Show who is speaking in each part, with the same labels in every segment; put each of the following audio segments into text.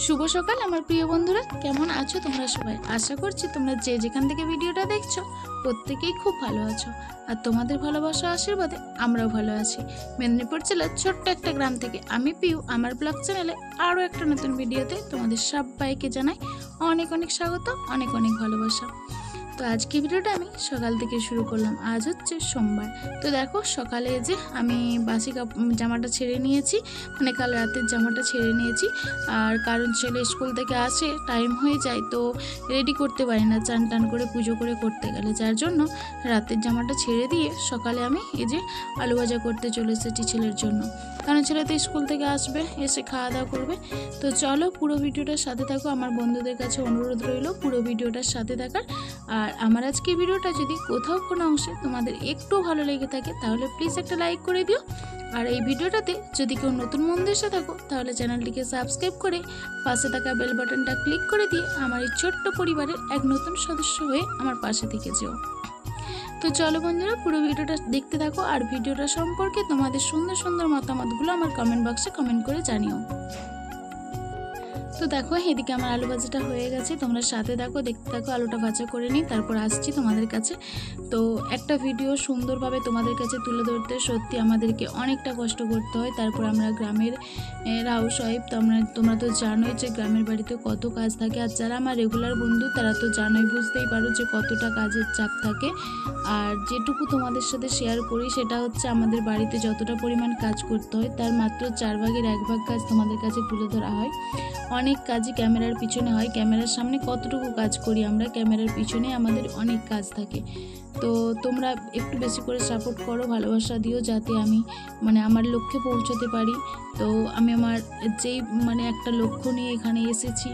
Speaker 1: শুভ সকাল আমার প্রিয় বন্ধুরা, কেমন আছো তোমরা সবাই? আশা করছি তোমরা যে যেখান থেকে ভিডিওটা দেখছো প্রত্যেকেই খুব ভালো আছো। আর তোমাদের ভালোবাসা আশীর্বাদে আমরাও ভালো আছি। মেদিনীপুর জেলার ছোট্ট একটা গ্রাম থেকে আমি পিউ আমার ব্লগ চ্যানেলে আরও একটা নতুন ভিডিওতে তোমাদের সবাইকে জানাই অনেক অনেক স্বাগত, অনেক অনেক ভালোবাসা। তো আজকে ভিডিওটা আমি সকাল থেকে শুরু করলাম। আজ হচ্ছে সোমবার। তো দেখো সকালে যে আমি বাসি জামাটা ছেড়ে নিয়েছি, মানে কাল রাতের জামাটা ছেড়ে নিয়েছি। আর কারণ ছেলে স্কুল থেকে আসে টাইম হয়ে যায়, তো রেডি করতে পারি না চান টান করে পুজো করে করতে গেলে, যার জন্য রাতের জামাটা ছেড়ে দিয়ে সকালে আমি এই যে আলু ভাজা করতে চলে এসেছি ছেলের জন্য। কারণ ছেলে তো স্কুল থেকে আসবে, এসে খাওয়া দাওয়া করবে। তো চলো পুরো ভিডিওটার সাথে থাকো। আমার বন্ধুদের কাছে অনুরোধ রইল পুরো ভিডিওটার সাথে থাকার। আর আমার আজকে ভিডিওটা যদি কোথাও কোনো অংশে তোমাদের একটু ভালো লেগে থাকে তাহলে প্লিজ একটা লাইক করে দিও। আর এই ভিডিওটাতে যদি কেউ নতুন বন্ধু এসে থাকো তাহলে চ্যানেলটিকে সাবস্ক্রাইব করে পাশে থাকা বেল বাটনটা ক্লিক করে দিয়ে আমার এই ছোট্ট পরিবারের এক নতুন সদস্য হয়ে আমার পাশে থেকে যেও। তো চলো বন্ধুরা পুরো ভিডিওটা দেখতে থাকো, আর ভিডিওটা সম্পর্কে তোমাদের সুন্দর সুন্দর মতামতগুলো আমার কমেন্ট বক্সে কমেন্ট করে জানিও। তো দেখো এদিকে আমার আলু ভাজাটা হয়ে গেছে, তোমরা সাথে দেখো, দেখতে থাকো। আলুটা ভাজা করে নিই, তারপর আসছি তোমাদের কাছে। তো একটা ভিডিও সুন্দরভাবে তোমাদের কাছে তুলে ধরতে সত্যি আমাদেরকে অনেকটা কষ্ট করতে হয়। তারপর আমরা গ্রামের হাউস ওয়াইফ, তোমরা তো জানোই যে গ্রামের বাড়িতে কত কাজ থাকে। আর যারা আমার রেগুলার বন্ধু তারা তো জানোই, বুঝতেই পারো যে কতটা কাজের চাপ থাকে। আর যেটুকু তোমাদের সাথে শেয়ার করি সেটা হচ্ছে আমাদের বাড়িতে যতটা পরিমাণ কাজ করতে হয় তার মাত্র 4 ভাগের 1 ভাগ কাজ তোমাদের কাছে তুলে ধরা হয়। অনেক কাজই ক্যামেরার পিছনে হয়, ক্যামেরার সামনে কতটুকু কাজ করি আমরা, ক্যামেরার পিছনে আমাদের অনেক কাজ থাকে। তো তোমরা একটু বেশি করে সাপোর্ট করো, ভালোবাসা দিও, যাতে আমি আমার লক্ষ্যে পৌঁছতে পারি। তো আমি আমার যেই একটা লক্ষ্য নিয়ে এখানে এসেছি,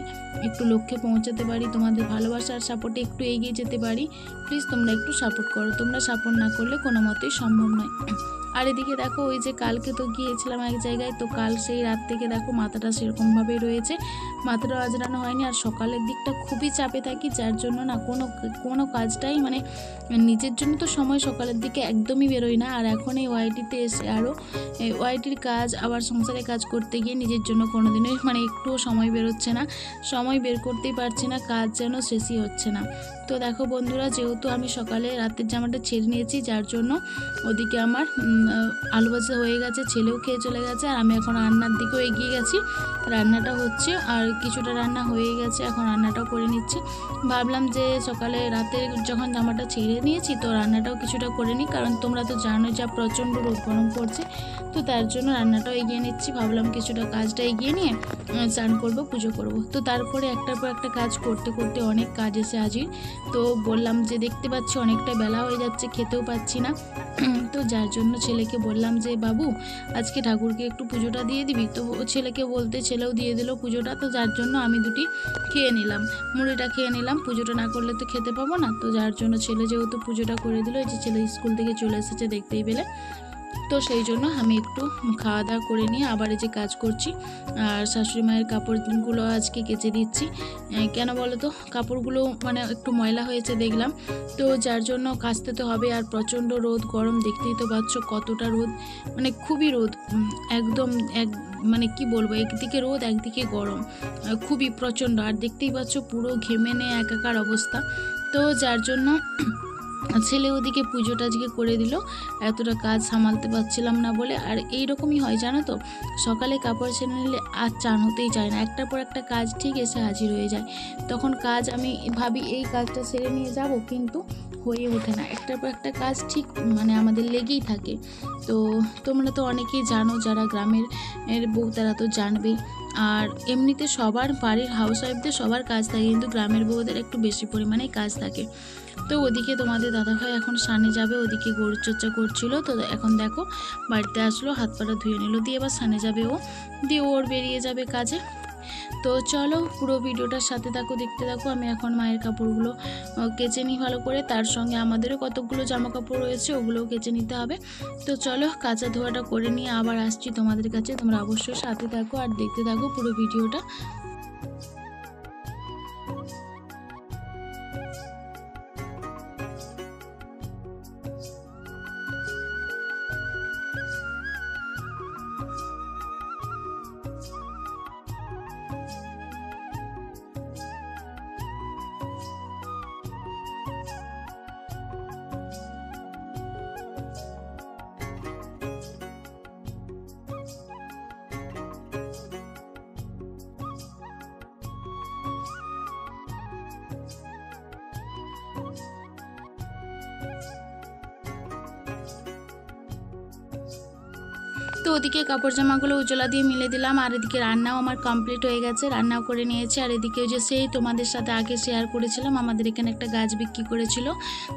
Speaker 1: একটু লক্ষ্যে পৌঁছাতে পারি, তোমাদের ভালোবাসার সাপোর্টে একটু এগিয়ে যেতে পারি। প্লিজ তোমরা একটু সাপোর্ট করো, তোমরা সাপোর্ট না করলে কোনো মতেই সম্ভব নয়। আর এদিকে দেখো ওই যে কালকে তো গিয়েছিলাম এক জায়গায়, তো কাল সেই রাত থেকে দেখো মাথাটা সেরকমভাবেই রয়েছে, মাথাটা আজরানো হয়নি। আর সকালের দিকটা খুবই চাপে থাকি, যার জন্য না কোনো কাজটাই নিজের জন্য তো সময় সকালের দিকে একদমই বেরোয় না। আর এখন এই ওয়াইটিতে এসে আরও ওয়াইটির কাজ, আবার সংসারে কাজ করতে গিয়ে নিজের জন্য কোনোদিনই একটুও সময় বেরোচ্ছে না, সময় বের করতেই পারছি না, কাজ যেন শেষই হচ্ছে না। তো দেখো বন্ধুরা, যেহেতু আমি সকালে রাতের জামাটা ছেড়ে নিয়েছি, যার জন্য ওদিকে আমার আলু ভাজা হয়ে গেছে, ছেলেও খেয়ে চলে গেছে, আর আমি এখন রান্নার দিকেও এগিয়ে গেছি। রান্নাটা হচ্ছে, আর কিছুটা রান্না হয়ে গেছে, এখন রান্নাটাও করে নিচ্ছি। ভাবলাম যে সকালে রাতে যখন জামাটা ছেড়ে নিয়েছি তো রান্নাটাও কিছুটা করে নিই, কারণ তোমরা তো জানো যা প্রচণ্ড রোদ গরম পড়ছে, তো তার জন্য রান্নাটাও এগিয়ে নিচ্ছি। ভাবলাম কিছুটা কাজটা এগিয়ে নিয়ে স্নান করবো, পুজো করব। তো তারপরে একটার পর একটা কাজ করতে করতে অনেক কাজ এসে হাজির। তো বললাম যে দেখতে পাচ্ছি অনেকটা বেলা হয়ে যাচ্ছে, খেতেও পাচ্ছি না। তো যার জন্য ছেলেকে বললাম যে বাবু আজকে ঠাকুরকে একটু পুজোটা দিয়ে দিবি। তো ছেলেকে বলতে ছেলেও দিয়ে দিল পুজোটা। তো যার জন্য আমি দুটি খেয়ে নিলাম, মুড়িটা খেয়ে নিলাম, পুজোটা না করলে তো খেতে পাবো না। তো যার জন্য ছেলে যেহেতু পুজোটা করে দিল, এই যে ছেলে স্কুল থেকে চলে এসেছে দেখতেই পেলে, তো সেই জন্য আমি একটু খাওয়া দাওয়া করে নিয়ে আবার এই যে কাজ করছি। আর শাশুড়ি মায়ের কাপড়গুলো আজকে কেচে দিচ্ছি। কেন বলো তো, কাপড়গুলো একটু ময়লা হয়েছে দেখলাম, তো যার জন্য কাচতে তো হবে। আর প্রচণ্ড রোদ গরম, দেখতেই তো পাচ্ছ কতটা রোদ, খুবই রোদ, একদম কি বলবো, একদিকে রোদ একদিকে গরম, খুবই প্রচণ্ড। আর দেখতেই পাচ্ছ পুরো ঘেমে নিয়ে একাকার অবস্থা। তো যার জন্য ছেলে ওদিকে পুজোটা আজকে করে দিল, এতটা কাজ সামালতে পারছিলাম না বলে। আর এইরকমই হয় জানো তো, সকালে কাপড় ছেড়ে নিলে আর চান হতেই চায় না, একটার পর একটা কাজ ঠিক এসে হাজির হয়ে যায়। তখন কাজ আমি ভাবি এই কাজটা সেরে নিয়ে যাব, কিন্তু হয়ে ওঠে না, একটার পর একটা কাজ ঠিক আমাদের লেগেই থাকে। তো তোমরা তো অনেকেই জানো, যারা গ্রামের বউ তারা তো জানবেই। আর এমনিতে সবার বাড়ির হাউস ওয়াইফদের সবার কাজ থাকে, কিন্তু গ্রামের বউদের একটু বেশি পরিমাণে কাজ থাকে। তো ওদিকে তোমাদের দাদাভাই এখন সানে যাবে, ওদিকে গরুর চর্চা করছিল। তো এখন দেখো বাড়িতে আসলো, হাত পাটা ধুয়ে নিল, দিয়ে এবার সানে যাবে ও, দিয়ে ওর বেরিয়ে যাবে কাজে। তো চলো পুরো ভিডিওটার সাথে থাকো, দেখতে থাকো। আমি এখন মায়ের কাপড়গুলো কেচে নিই ভালো করে, তার সঙ্গে আমাদেরও কতগুলো জামা কাপড় রয়েছে ওগুলোও কেচে নিতে হবে। তো চলো কাচা ধোয়াটা করে নিয়ে আবার আসছি তোমাদের কাছে, তোমরা অবশ্যই সাথে থাকো আর দেখতে থাকো পুরো ভিডিওটা। তো ওদিকে কাপড় জামাগুলো উজলা দিয়ে মিলে দিলাম, আর এদিকে রান্নাও আমার কমপ্লিট হয়ে গেছে, রান্নাও করে নিয়েছি। আর এদিকে যে সেই তোমাদের সাথে আগে শেয়ার করেছিলাম, আমাদের এখানে একটা গাছ বিক্রি করেছিল,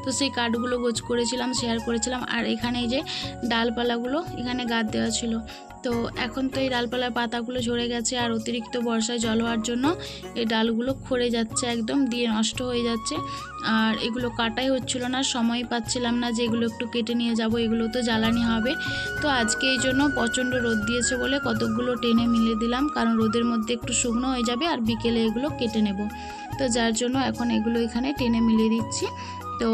Speaker 1: তো সেই কাঠগুলো গোছ করেছিলাম, শেয়ার করেছিলাম। আর এখানে এই যে ডালপালাগুলো এখানে গাছ দেওয়া ছিল, তো এখন তো এই ডালপালার পাতাগুলো ঝরে গেছে, আর অতিরিক্ত বর্ষায় জল হওয়ার জন্য এই ডালগুলো ক্ষরে যাচ্ছে, একদম দিয়ে নষ্ট হয়ে যাচ্ছে। আর এগুলো কাটাই হচ্ছিল না, সময় পাচ্ছিলাম না যে এগুলো একটু কেটে নিয়ে যাব, এগুলো তো জ্বালানি হবে। তো আজকে এই জন্য প্রচণ্ড রোদ দিয়েছে বলে কতকগুলো টেনে মিলে দিলাম, কারণ রোদের মধ্যে একটু শুকনো হয়ে যাবে, আর বিকেলে এগুলো কেটে নেব। তো যার জন্য এখন এগুলো এখানে টেনে মিলিয়ে দিচ্ছি। তো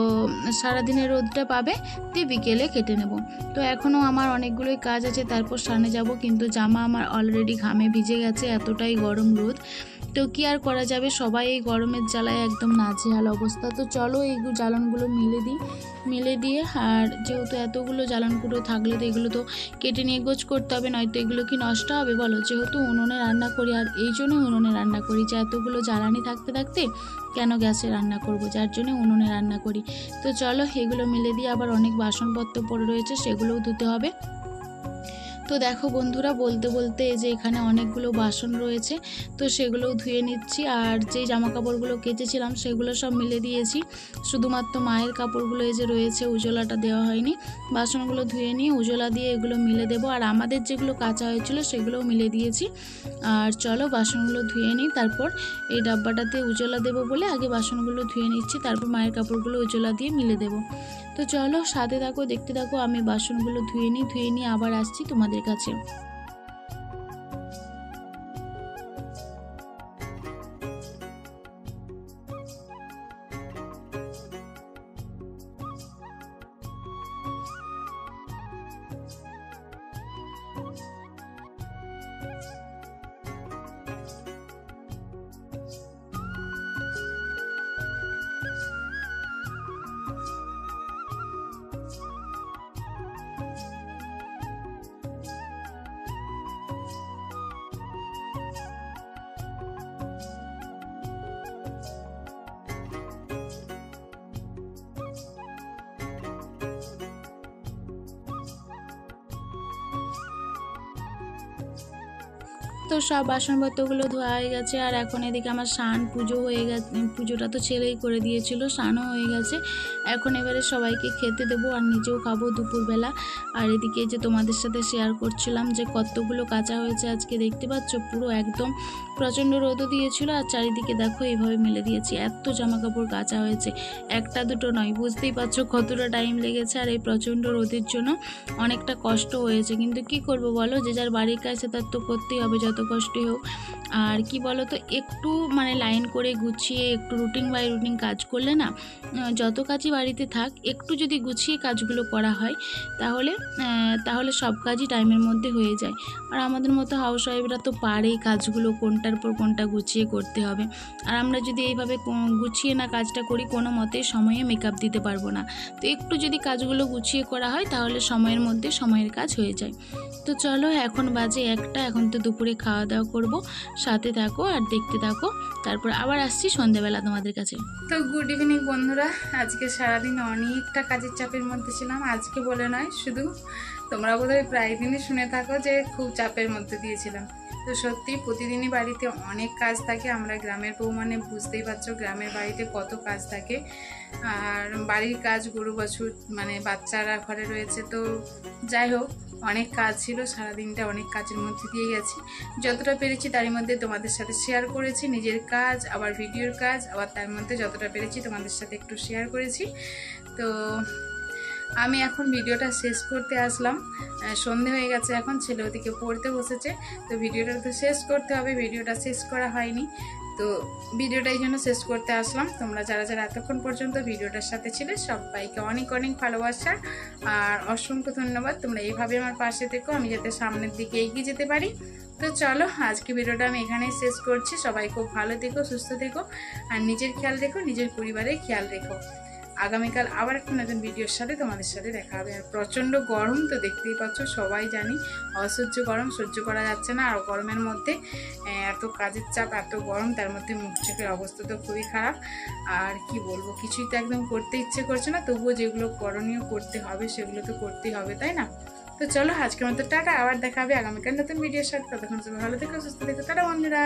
Speaker 1: সারাদিনের রোদটা পাবে, দিয়ে বিকেলে কেটে নেব। তো এখনও আমার অনেকগুলোই কাজ আছে, তারপর সামনে যাব, কিন্তু জামা আমার অলরেডি ঘামে ভিজে গেছে, এতটাই গরম রোদ। তো কি আর করা যাবে, সবাই এই গরমের জ্বালায় একদম নাজেহাল অবস্থা। তো চলো এই জ্বালনগুলো মিলে দিয়ে, আর যেহেতু এতগুলো জ্বালনগুলো থাকলে তো এগুলো তো কেটে নিয়ে গোছ করতে হবে, নয়তো এগুলো কি নষ্ট হবে বলো। যেহেতু উনুনে রান্না করি, আর এই জন্যই উনুনে রান্না করি যে এতগুলো জ্বালানি থাকতে থাকতে কেন গ্যাসে রান্না করব, যার জন্য উনুনে রান্না করি। তো চলো এগুলো মিলে দিয়ে, আবার অনেক বাসনপত্র পড়ে রয়েছে, সেগুলোও ধুতে হবে। তো দেখো বন্ধুরা, বলতে বলতে এই যে এখানে অনেকগুলো বাসন রয়েছে, তো সেগুলোও ধুয়ে নিচ্ছি। আর যেই জামা কাপড়গুলো কেচেছিলাম সেগুলো সব মিলে দিয়েছি, শুধুমাত্র মায়ের কাপড়গুলো এই যে রয়েছে, উজলাটা দেওয়া হয়নি। বাসনগুলো ধুয়ে নিয়ে উজলা দিয়ে এগুলো মিলে দেবো, আর আমাদের যেগুলো কাঁচা হয়েছিল সেগুলোও মিলে দিয়েছি। আর চলো বাসনগুলো ধুয়ে নিই, তারপর এই ডাব্বাটাতে উজলা দেবো বলে আগে বাসনগুলো ধুয়ে নিচ্ছি, তারপর মায়ের কাপড়গুলো উজলা দিয়ে মিলে দেবো। তো চলো সাথে থাকো, দেখতে থাকো, আমি বাসনগুলো ধুয়ে নিই আবার আসছি তোমাদের কাছে। তো সব বাসনপত্রগুলো ধোয়া হয়ে গেছে, আর এখন এদিকে আমার স্নান পুজো হয়ে গেছে, পুজোটা তো ছেলেই করে দিয়েছিল, স্নানও হয়ে গেছে। এখন এবারে সবাইকে খেতে দেবো, আর নিজেও খাবো দুপুরবেলা। আর এদিকে যে তোমাদের সাথে শেয়ার করছিলাম যে কতগুলো কাঁচা হয়েছে আজকে, দেখতে পাচ্ছ পুরো একদম প্রচণ্ড রোদও দিয়েছিল, আর চারিদিকে দেখো এইভাবে মেলে দিয়েছি, এত জামা কাপড় কাঁচা হয়েছে, একটা দুটো নয়, বুঝতেই পারছো কতটা টাইম লেগেছে। আর এই প্রচণ্ড রোদের জন্য অনেকটা কষ্ট হয়েছে, কিন্তু কি করব বলো, যে যার বাড়ির কাজ তার তো করতেই হবে যত কষ্টই হোক। আর কি বলো তো, একটু মানে লাইন করে গুছিয়ে একটু রুটিন বাই রুটিন কাজ করলে না, যত কাজই বাড়িতে থাক একটু যদি গুছিয়ে কাজগুলো করা হয় তাহলে সব কাজই টাইমের মধ্যে হয়ে যায়। আর আমাদের মতো হাউস ওয়াইফরা তো পারে কাজগুলো কোনটার পর কোনটা গুছিয়ে করতে হবে, আর আমরা যদি এইভাবে গুছিয়ে না কাজটা করি কোনো মতেই সময়ে মেকআপ দিতে পারবো না। তো একটু যদি কাজগুলো গুছিয়ে করা হয় তাহলে সময়ের মধ্যে সময়ের কাজ হয়ে যায়। তো চলো এখন বাজে 1টা, এখন তো দুপুরে খাওয়া দাওয়া করবো, সাথে থাকো আর দেখতে থাকো, তারপর আবার আসছি সন্ধ্যাবেলা তোমাদের কাছে। তো গুড ইভিনিং বন্ধুরা, আজকে সারাদিন অনেকটা কাজের চাপের মধ্যে ছিলাম, আজকে বলে নয়, শুধু তোমরা বোধহয় প্রায় দিনই শুনে থাকো যে খুব চাপের মধ্যে দিয়েছিলাম। তো সত্যি প্রতিদিনই বাড়িতে অনেক কাজ থাকে, আমরা গ্রামের বউ মানে বুঝতেই পারছো গ্রামের বাড়িতে কত কাজ থাকে। আর বাড়ির কাজ, গরু বাছুর মানে বাচ্চারা ঘরে রয়েছে, তো যাই হোক অনেক কাজ ছিল, সারাদিনটা অনেক কাজের মধ্যে দিয়ে গেছি, যতটা পেরেছি তারই মধ্যে তোমাদের সাথে শেয়ার করেছি, নিজের কাজ আবার ভিডিওর কাজ, আবার তার মধ্যে যতটা পেরেছি তোমাদের সাথে একটু শেয়ার করেছি। তো আমি এখন ভিডিওটা শেষ করতে আসলাম, সন্ধে হয়ে গেছে, এখন ছেলে ওদিকে পড়তে বসেছে, তো ভিডিওটা তো শেষ করতে হবে, ভিডিওটা শেষ করা হয়নি, তো ভিডিওটা এই জন্য শেষ করতে আসলাম। তোমরা যারা যারা এতক্ষণ পর্যন্ত ভিডিওটার সাথে ছিলে সবাইকে অনেক অনেক ভালোবাসা আর অসংখ্য ধন্যবাদ। তোমরা এইভাবে আমার পাশে থেকো, আমি যাতে সামনের দিকে এগিয়ে যেতে পারি। তো চলো আজকে ভিডিওটা আমি এখানেই শেষ করছি। সবাই খুব ভালো থেকো, সুস্থ থেকো, আর নিজের খেয়াল রেখো, নিজের পরিবারের খেয়াল রেখো। আগামীকাল আবার একটা নতুন ভিডিওর সাথে তোমাদের সাথে দেখা হবে। আর প্রচণ্ড গরম তো দেখতেই পাচ্ছ, সবাই জানি অসহ্য গরম, সহ্য করা যাচ্ছে না। আর গরমের মধ্যে এত কাজের চাপ, এত গরম, তার মধ্যে মুখ চোখের অবস্থা তো খুবই খারাপ। আর কি বলবো, কিছুই তো একদম করতে ইচ্ছে করছে না, তবুও যেগুলো করণীয় করতে হবে সেগুলো তো করতেই হবে, তাই না?
Speaker 2: তো চলো আজকের মতো টাটা, আবার দেখা হবে আগামীকাল নতুন ভিডিওর সাথে। ততক্ষণ সবাই ভালো থেকো, সুস্থ থেকো, টাটা বন্ধুরা।